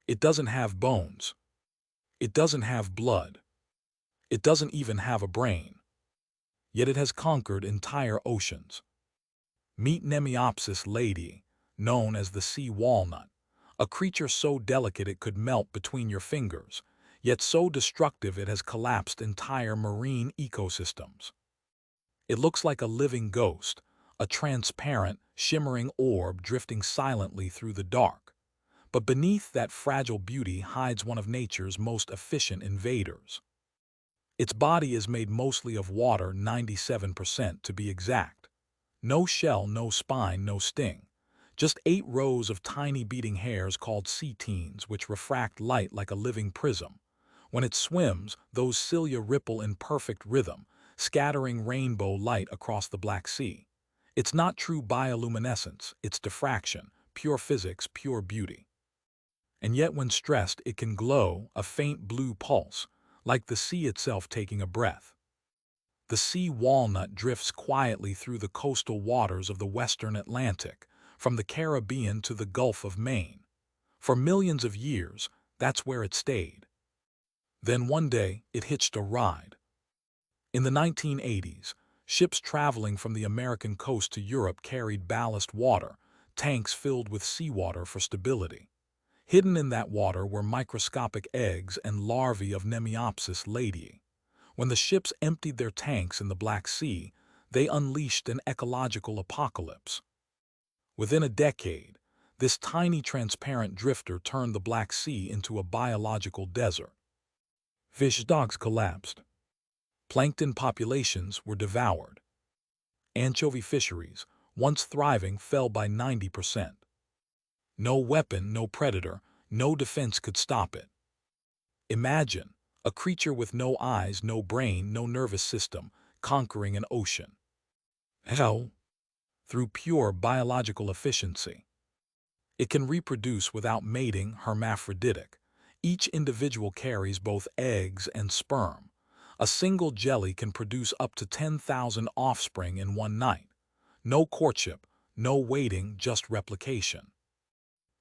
It doesn't have bones. It doesn't have blood. It doesn't even have a brain. Yet it has conquered entire oceans. Meet Mnemiopsis leidyi, known as the sea walnut, a creature so delicate it could melt between your fingers, yet so destructive it has collapsed entire marine ecosystems. It looks like a living ghost, a transparent, shimmering orb drifting silently through the dark. But beneath that fragile beauty hides one of nature's most efficient invaders. Its body is made mostly of water, 97% to be exact. No shell, no spine, no sting. Just 8 rows of tiny beating hairs called setaens which refract light like a living prism. When it swims, those cilia ripple in perfect rhythm, scattering rainbow light across the Black Sea. It's not true bioluminescence, it's diffraction, pure physics, pure beauty. And yet when stressed it can glow, a faint blue pulse, like the sea itself taking a breath. The sea walnut drifts quietly through the coastal waters of the western Atlantic, from the Caribbean to the Gulf of Maine. For millions of years, that's where it stayed. Then one day, it hitched a ride. In the 1980s, ships traveling from the American coast to Europe carried ballast water, tanks filled with seawater for stability. Hidden in that water were microscopic eggs and larvae of Mnemiopsis leidyi. When the ships emptied their tanks in the Black Sea, they unleashed an ecological apocalypse. Within a decade, this tiny transparent drifter turned the Black Sea into a biological desert. Fish stocks collapsed. Plankton populations were devoured. Anchovy fisheries, once thriving, fell by 90%. No weapon, no predator, no defense could stop it. Imagine a creature with no eyes, no brain, no nervous system, conquering an ocean. How? Through pure biological efficiency. It can reproduce without mating, hermaphroditic. Each individual carries both eggs and sperm. A single jelly can produce up to 10,000 offspring in one night. No courtship, no waiting, just replication.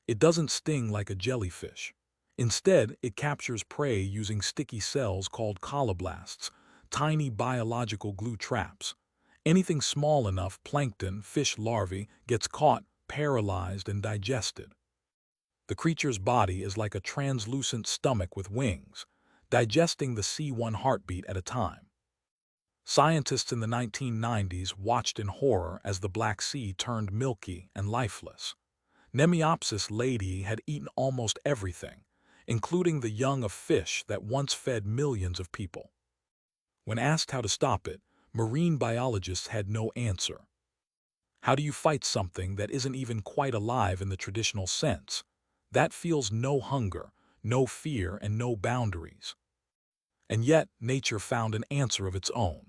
It doesn't sting like a jellyfish. Instead, it captures prey using sticky cells called colloblasts, tiny biological glue traps. Anything small enough, plankton, fish larvae, gets caught, paralyzed, and digested. The creature's body is like a translucent stomach with wings, digesting the sea one heartbeat at a time. Scientists in the 1990s watched in horror as the Black Sea turned milky and lifeless. Mnemiopsis leidyi had eaten almost everything, including the young of fish that once fed millions of people. When asked how to stop it, marine biologists had no answer. How do you fight something that isn't even quite alive in the traditional sense? That feels no hunger, no fear, and no boundaries. And yet, nature found an answer of its own.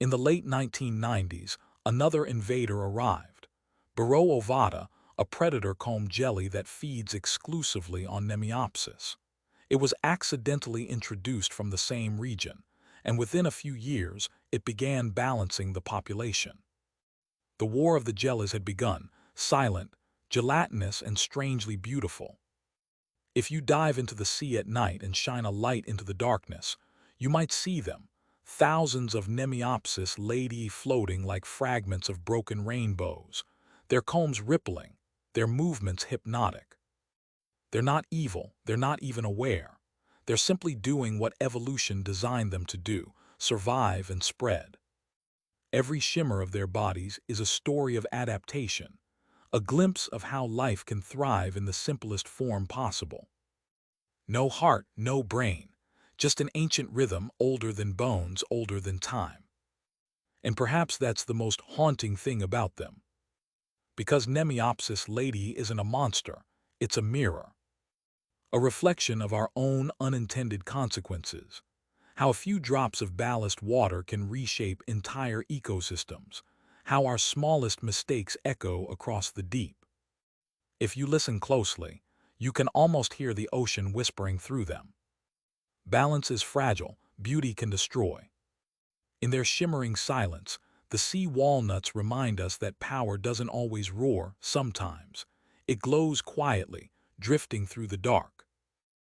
In the late 1990s, another invader arrived. Burrow ovata, a predator comb jelly that feeds exclusively on Mnemiopsis. It was accidentally introduced from the same region, and within a few years, it began balancing the population. The war of the jellies had begun, silent, gelatinous, and strangely beautiful. If you dive into the sea at night and shine a light into the darkness, you might see them, thousands of Mnemiopsis leidyi floating like fragments of broken rainbows, their combs rippling, their movements hypnotic. They're not evil, they're not even aware. They're simply doing what evolution designed them to do, survive and spread. Every shimmer of their bodies is a story of adaptation, a glimpse of how life can thrive in the simplest form possible. No heart, no brain, just an ancient rhythm older than bones, older than time. And perhaps that's the most haunting thing about them. Because Mnemiopsis leidyi isn't a monster, it's a mirror. A reflection of our own unintended consequences. How a few drops of ballast water can reshape entire ecosystems. How our smallest mistakes echo across the deep. If you listen closely, you can almost hear the ocean whispering through them. Balance is fragile, beauty can destroy. In their shimmering silence, the sea walnuts remind us that power doesn't always roar, sometimes. It glows quietly, drifting through the dark.